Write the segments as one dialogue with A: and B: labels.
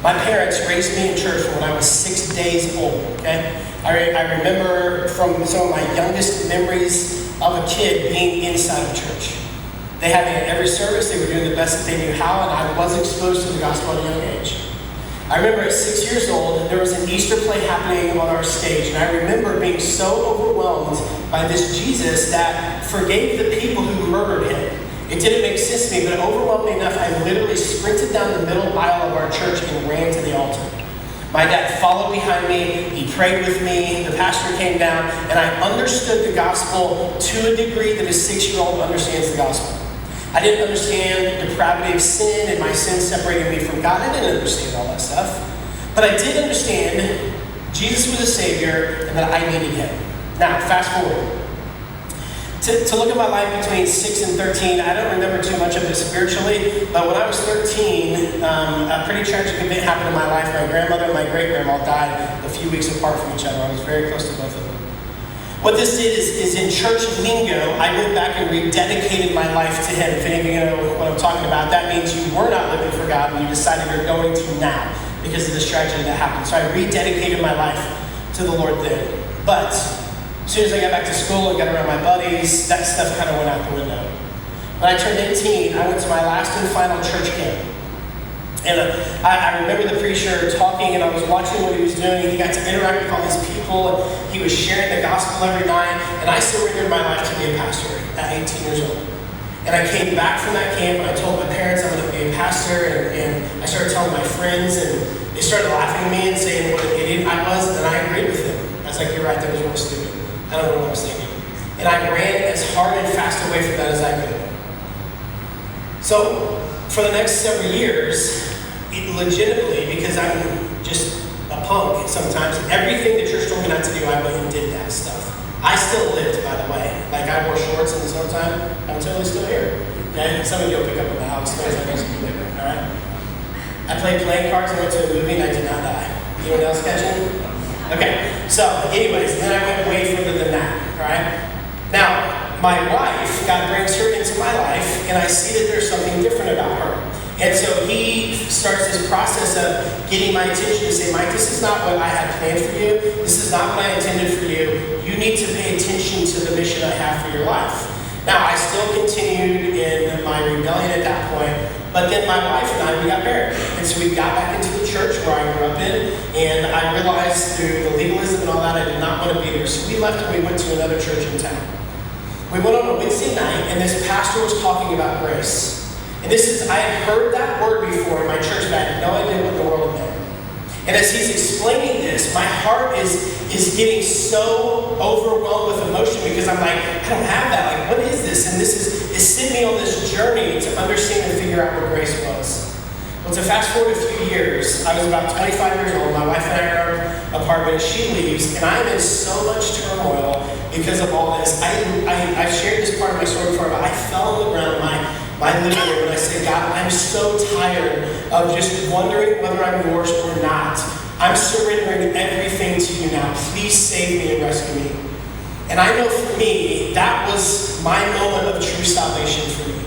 A: My parents raised me in church from when I was 6 days old, okay? I remember from some of my youngest memories of a kid being inside of church. They had me at every service. They were doing the best that they knew how, and I was exposed to the gospel at a young age. I remember at 6 years old, there was an Easter play happening on our stage, and I remember being so overwhelmed by this Jesus that forgave the people who murdered him. It didn't make sense to me, but it overwhelmed me enough, I literally sprinted down the middle aisle of our church and ran to the altar. My dad followed behind me, he prayed with me, the pastor came down, and I understood the gospel to a degree that a 6-year-old understands the gospel. I didn't understand the depravity of sin and my sin separating me from God. I didn't understand all that stuff. But I did understand Jesus was a Savior and that I needed Him. Now, fast forward. To look at my life between 6 and 13, I don't remember too much of it spiritually, but when I was 13, a pretty tragic event happened in my life. My grandmother and my great-grandma died a few weeks apart from each other. I was very close to both of them. What this did is in church lingo, I went back and rededicated my life to Him. If any of you know what I'm talking about, that means you were not living for God and you decided you're going to now because of this tragedy that happened. So I rededicated my life to the Lord then. But as soon as I got back to school and got around my buddies, that stuff kind of went out the window. When I turned 18, I went to my last and final church camp. And I remember the preacher talking, and I was watching what he was doing. He got to interact with all these people, and he was sharing the gospel every night. And I surrendered my life to be a pastor at 18 years old. And I came back from that camp, and I told my parents I'm going to be a pastor. And I started telling my friends, and they started laughing at me and saying what an idiot I was. And I agreed with them. I was like, you're right, that was really stupid. I don't know what I was thinking. And I ran as hard and fast away from that as I could. So, for the next several years, legitimately, because I'm just a punk sometimes, everything the church told me not to do, I went and did that stuff. I still lived, by the way. Like, I wore shorts in the summertime. I'm totally still here. Okay? Some of you will pick up on the house noise. I know some people there. All right? I played playing cards. I went to a movie and I did not die. Anyone else catching? Okay. So, anyways, then I went way further than that. All right? Now, my wife, God brings her into my life, and I see that there's something different about her. And so he starts this process of getting my attention to say, Mike, this is not what I had planned for you. This is not what I intended for you. You need to pay attention to the mission I have for your life. Now, I still continued in my rebellion at that point, but then my wife and I, we got married. And so we got back into the church where I grew up in, and I realized through the legalism and all that, I did not want to be there. So we left and we went to another church in town. We went on a Wednesday night, and this pastor was talking about grace. And I had heard that word before in my church, but I had no idea what the world meant. And as he's explaining this, my heart is getting so overwhelmed with emotion because I'm like, I don't have that. Like, what is this? And this is sent me on this journey to understand and figure out what grace was. Well, to fast forward a few years, I was about 25 years old. My wife and I are in our apartment. She leaves, and I'm in so much turmoil because of all this. I've shared this part of my story before, but I fell on the ground in my living room and I said, God, I'm so tired of just wondering whether I'm yours or not. I'm surrendering everything to you now. Please save me and rescue me. And I know for me, that was my moment of true salvation for me.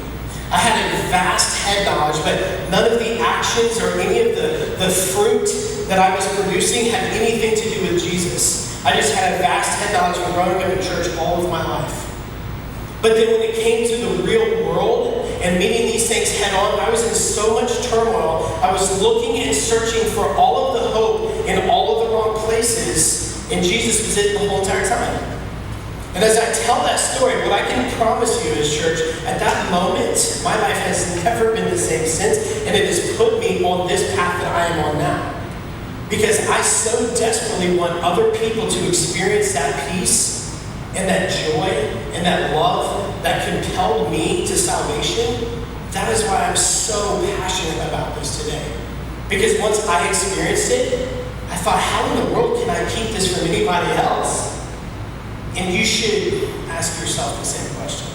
A: I had a vast head knowledge, but none of the actions or any of the fruit that I was producing had anything to do with Jesus. I just had a vast head knowledge from growing up in church all of my life. But then when it came to the real world and meeting these things head on, I was in so much turmoil. I was looking and searching for all of the hope in all of the wrong places, and Jesus was it the whole entire time. And as I tell that story, what I can promise you is, church, at that moment, my life has never been the same since, and it has put me on this path that I am on now. Because I so desperately want other people to experience that peace and that joy and that love that compelled me to salvation. That is why I'm so passionate about this today. Because once I experienced it, I thought, how in the world can I keep this from anybody else? And you should ask yourself the same question.